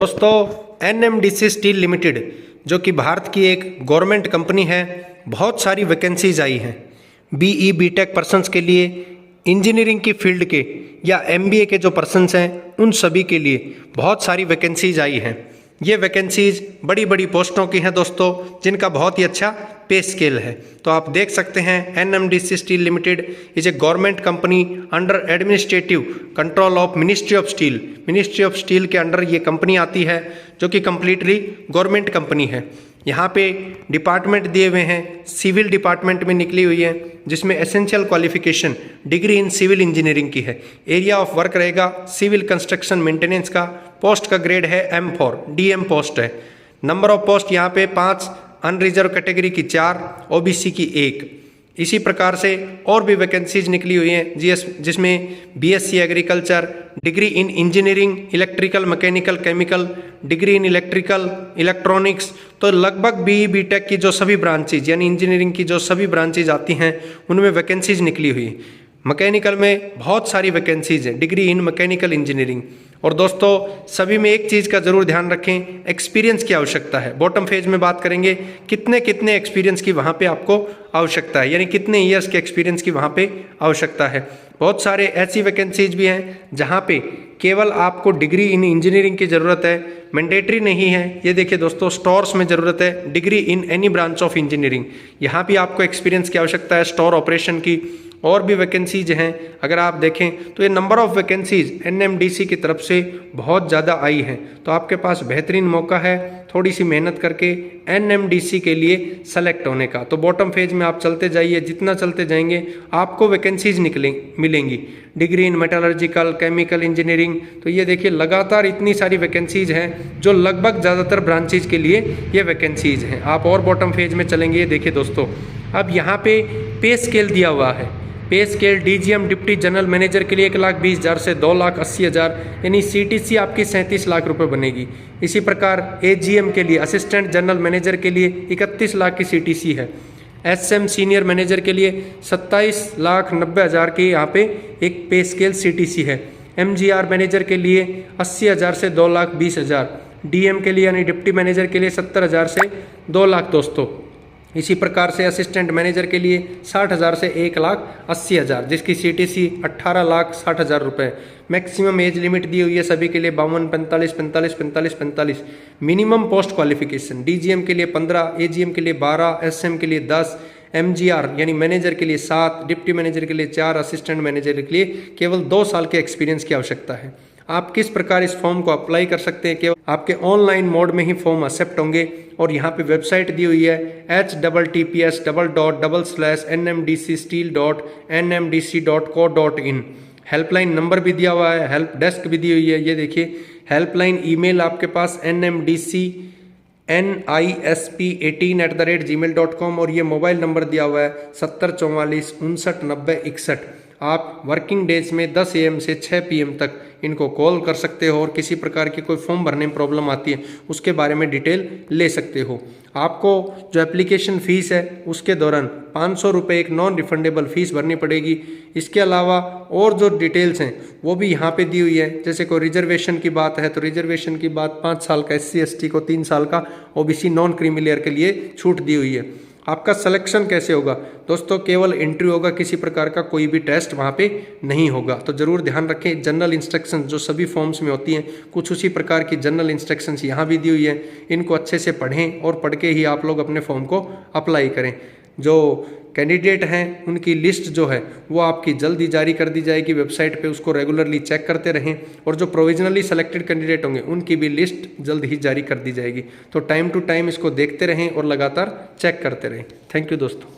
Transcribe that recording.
दोस्तों NMDC steel limited जो कि भारत की एक गवर्नमेंट कंपनी है, बहुत सारी वैकेंसीज आई हैं बीई बीटेक पर्सन्स के लिए, इंजीनियरिंग की फील्ड के या एमबीए के जो पर्सन्स हैं उन सभी के लिए बहुत सारी वैकेंसीज आई हैं। ये वैकेंसीज बड़ी बड़ी पोस्टों की हैं दोस्तों, जिनका बहुत ही अच्छा पे स्केल है। तो आप देख सकते हैं NMDC steel limited is a government company under administrative control of ministry of steel. Ministry of steel के अंडर ये कंपनी आती है, जो कि कम्प्लीटली गवर्नमेंट कंपनी है। यहाँ पे डिपार्टमेंट दिए हुए हैं, सिविल डिपार्टमेंट में निकली हुई है, जिसमें essential qualification degree in civil engineering की है। एरिया ऑफ वर्क रहेगा सिविल कंस्ट्रक्शन मेंटेनेंस का। पोस्ट का ग्रेड है M4 DM पोस्ट है। नंबर ऑफ पोस्ट यहाँ पे 5, अनरिजर्व कैटेगरी की 4, ओबीसी की 1। इसी प्रकार से और भी वैकेंसीज निकली हुई हैं जिसमें BSc agriculture, degree in engineering electrical mechanical chemical, degree in electrical electronics. तो लगभग बीई बीटेक की जो सभी ब्रांचेज यानी इंजीनियरिंग की जो सभी ब्रांचेज आती हैं उनमें वैकेंसीज निकली हुई है। मैकेनिकल में बहुत सारी वैकेंसीज है, डिग्री इन मैकेनिकल इंजीनियरिंग। और दोस्तों सभी में एक चीज़ का ज़रूर ध्यान रखें, एक्सपीरियंस की आवश्यकता है। बॉटम फेज में बात करेंगे कितने एक्सपीरियंस की वहाँ पे आपको आवश्यकता है, यानी कितने ईयर्स के एक्सपीरियंस की वहाँ पे आवश्यकता है। बहुत सारे ऐसी वैकेंसीज भी हैं जहाँ पे केवल आपको डिग्री इन इंजीनियरिंग की ज़रूरत है, मैंडेटरी नहीं है। ये देखिए दोस्तों, स्टोर्स में ज़रूरत है degree in any branch of engineering, यहाँ भी आपको एक्सपीरियंस की आवश्यकता है, स्टोर ऑपरेशन की। और भी वैकेंसीज हैं, अगर आप देखें तो ये नंबर ऑफ़ वैकेंसीज एनएमडीसी की तरफ से बहुत ज़्यादा आई हैं। तो आपके पास बेहतरीन मौका है थोड़ी सी मेहनत करके एनएमडीसी के लिए सेलेक्ट होने का। तो बॉटम फेज में आप चलते जाइए, जितना चलते जाएंगे आपको वैकेंसीज मिलेंगी। Degree in metallurgical chemical engineering, तो ये देखिए लगातार इतनी सारी वैकेंसीज हैं जो लगभग ज़्यादातर ब्रांचेज के लिए ये वैकेंसीज हैं। आप और बॉटम फेज में चलेंगे, ये देखिए दोस्तों, अब यहाँ पे स्केल दिया हुआ है। पे scale DGM deputy general manager के लिए 1,20,000 से 2,80,000, यानी सीटीसी आपकी 37 लाख रुपए बनेगी। इसी प्रकार एजीएम के लिए असिस्टेंट जनरल मैनेजर के लिए 31 लाख की सीटीसी है। एसएम सीनियर मैनेजर के लिए 27,90,000 की यहाँ पे एक पे स्केल सीटीसी है। एमजीआर मैनेजर के लिए 80,000 से 2,20,000, डीएम के लिए यानी डिप्टी मैनेजर के लिए 70,000 से 2 लाख दोस्तों। इसी प्रकार से असिस्टेंट मैनेजर के लिए 60,000 से 1,80,000, जिसकी सीटीसी 18,60,000 रुपये। मैक्सिमम एज लिमिट दी हुई है सभी के लिए 52, 45, 45, 45, 45। मिनिमम पोस्ट क्वालिफिकेशन डीजीएम के लिए 15, एजीएम के लिए 12, एसएम के लिए 10, एमजीआर यानी मैनेजर के लिए 7, डिप्टी मैनेजर के लिए 4, असिस्टेंट मैनेजर के लिए केवल 2 साल के एक्सपीरियंस की आवश्यकता है। आप किस प्रकार इस फॉर्म को अप्लाई कर सकते हैं, केवल आपके ऑनलाइन मोड में ही फॉर्म एक्सेप्ट होंगे। और यहाँ पे वेबसाइट दी हुई है https://nmdcsteel.nmdc.co.in। हेल्पलाइन नंबर भी दिया हुआ है, हेल्प डेस्क भी दी हुई है। ये देखिए हेल्पलाइन ईमेल आपके पास nmdcnisp18@gmail.com, और ये मोबाइल नंबर दिया हुआ है 7044 59 90 61। आप वर्किंग डेज में 10 AM से 6 PM तक इनको कॉल कर सकते हो, और किसी प्रकार की कोई फॉर्म भरने में प्रॉब्लम आती है उसके बारे में डिटेल ले सकते हो। आपको जो एप्लीकेशन फ़ीस है उसके दौरान 500 रुपये एक नॉन रिफंडेबल फ़ीस भरनी पड़ेगी। इसके अलावा और जो डिटेल्स हैं वो भी यहाँ पे दी हुई है। जैसे कोई रिजर्वेशन की बात है तो रिजर्वेशन की बात 5 साल का SC ST को 3 साल का, OBC नॉन क्रीमी लेयर के लिए छूट दी हुई है। आपका सिलेक्शन कैसे होगा दोस्तों, केवल इंटरव्यू होगा, किसी प्रकार का कोई भी टेस्ट वहाँ पे नहीं होगा। तो ज़रूर ध्यान रखें, जनरल इंस्ट्रक्शंस जो सभी फॉर्म्स में होती हैं कुछ उसी प्रकार की जनरल इंस्ट्रक्शंस यहाँ भी दी हुई है। इनको अच्छे से पढ़ें और पढ़ के ही आप लोग अपने फॉर्म को अप्लाई करें। जो कैंडिडेट हैं उनकी लिस्ट जो है वो आपकी जल्दी जारी कर दी जाएगी वेबसाइट पे, उसको रेगुलरली चेक करते रहें। और जो प्रोविजनली सेलेक्टेड कैंडिडेट होंगे उनकी भी लिस्ट जल्द ही जारी कर दी जाएगी। तो टाइम टू टाइम इसको देखते रहें और लगातार चेक करते रहें। थैंक यू दोस्तों।